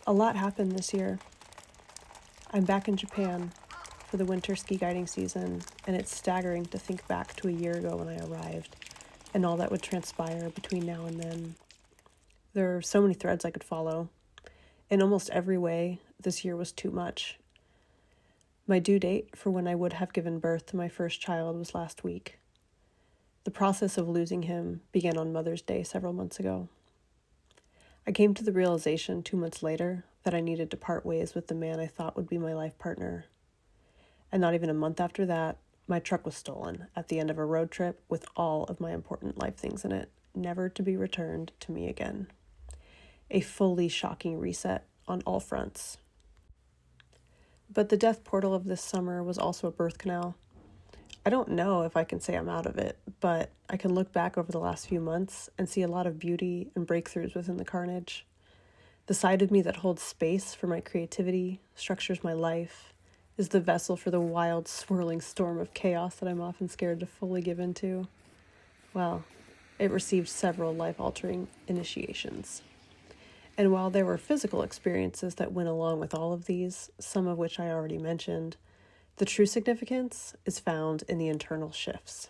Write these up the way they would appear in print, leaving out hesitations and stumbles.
A lot happened this year. I'm back in Japan for the winter ski guiding season, and it's staggering to think back to a year ago when I arrived and all that would transpire between now and then. There are so many threads I could follow. In almost every way, this year was too much. My due date for when I would have given birth to my first child was last week. The process of losing him began on Mother's Day several months ago. I came to the realization 2 months later that I needed to part ways with the man I thought would be my life partner. And not even a month after that, my truck was stolen at the end of a road trip with all of my important life things in it, never to be returned to me again. A fully shocking reset on all fronts. But the death portal of this summer was also a birth canal. I don't know if I can say I'm out of it, but I can look back over the last few months and see a lot of beauty and breakthroughs within the carnage. The side of me that holds space for my creativity, structures my life, is the vessel for the wild, swirling storm of chaos that I'm often scared to fully give into. Well, it received several life-altering initiations. And while there were physical experiences that went along with all of these, some of which I already mentioned, the true significance is found in the internal shifts.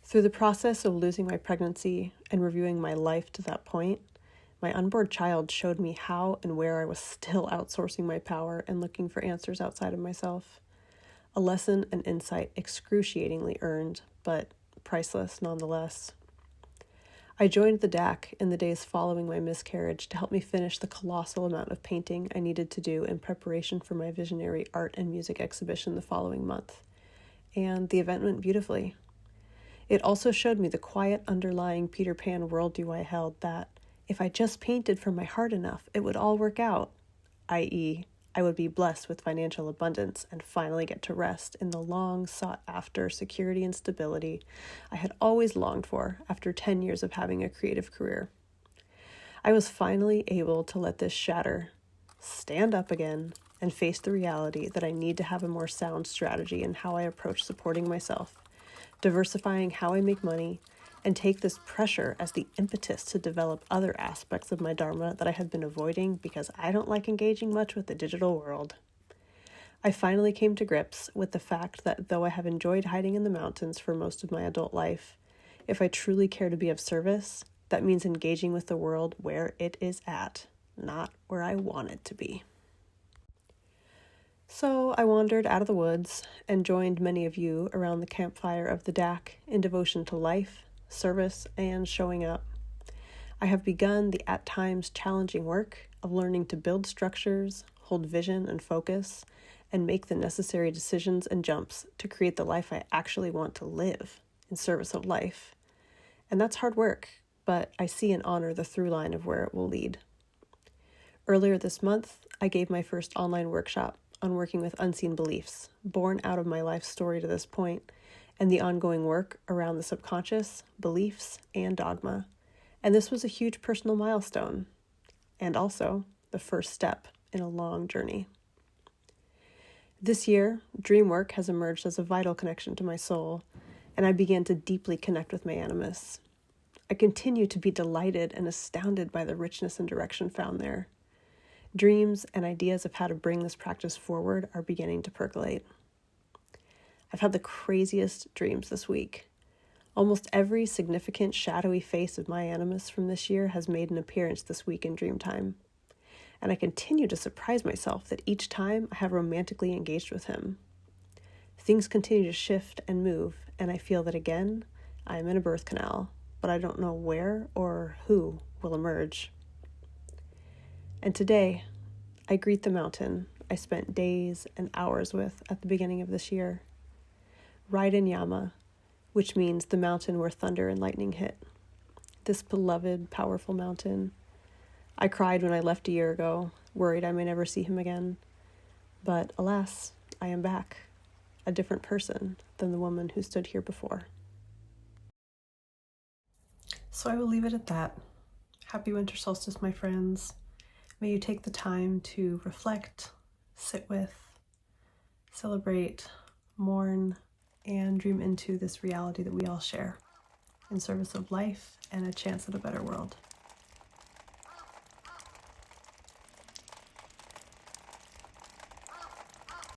Through the process of losing my pregnancy and reviewing my life to that point, my unborn child showed me how and where I was still outsourcing my power and looking for answers outside of myself. A lesson and insight excruciatingly earned, but priceless nonetheless. I joined the DAC in the days following my miscarriage to help me finish the colossal amount of painting I needed to do in preparation for my visionary art and music exhibition the following month. And the event went beautifully. It also showed me the quiet underlying Peter Pan worldview I held that, if I just painted from my heart enough, it would all work out, i.e., I would be blessed with financial abundance and finally get to rest in the long sought-after security and stability I had always longed for after 10 years of having a creative career. I was finally able to let this shatter, stand up again, and face the reality that I need to have a more sound strategy in how I approach supporting myself, diversifying how I make money, and take this pressure as the impetus to develop other aspects of my Dharma that I had been avoiding because I don't like engaging much with the digital world. I finally came to grips with the fact that though I have enjoyed hiding in the mountains for most of my adult life, if I truly care to be of service, that means engaging with the world where it is at, not where I want it to be. So I wandered out of the woods and joined many of you around the campfire of the DAC in devotion to life, service, and showing up. I have begun the at times challenging work of learning to build structures, hold vision and focus, and make the necessary decisions and jumps to create the life I actually want to live in service of life. And that's hard work, but I see and honor the through line of where it will lead. Earlier this month, I gave my first online workshop on working with unseen beliefs, born out of my life story to this point, and the ongoing work around the subconscious, beliefs, and dogma. And this was a huge personal milestone, and also the first step in a long journey. This year, dreamwork has emerged as a vital connection to my soul, and I began to deeply connect with my animus. I continue to be delighted and astounded by the richness and direction found there. Dreams and ideas of how to bring this practice forward are beginning to percolate. I've had the craziest dreams this week. Almost every significant shadowy face of my animus from this year has made an appearance this week in dream time. And I continue to surprise myself that each time I have romantically engaged with him. Things continue to shift and move, and I feel that again, I am in a birth canal, but I don't know where or who will emerge. And today, I greet the mountain I spent days and hours with at the beginning of this year. Raiden Yama, which means the mountain where thunder and lightning hit. This beloved, powerful mountain. I cried when I left a year ago, worried I may never see him again. But alas, I am back, a different person than the woman who stood here before. So I will leave it at that. Happy winter solstice, my friends. May you take the time to reflect, sit with, celebrate, mourn, and dream into this reality that we all share in service of life and a chance at a better world.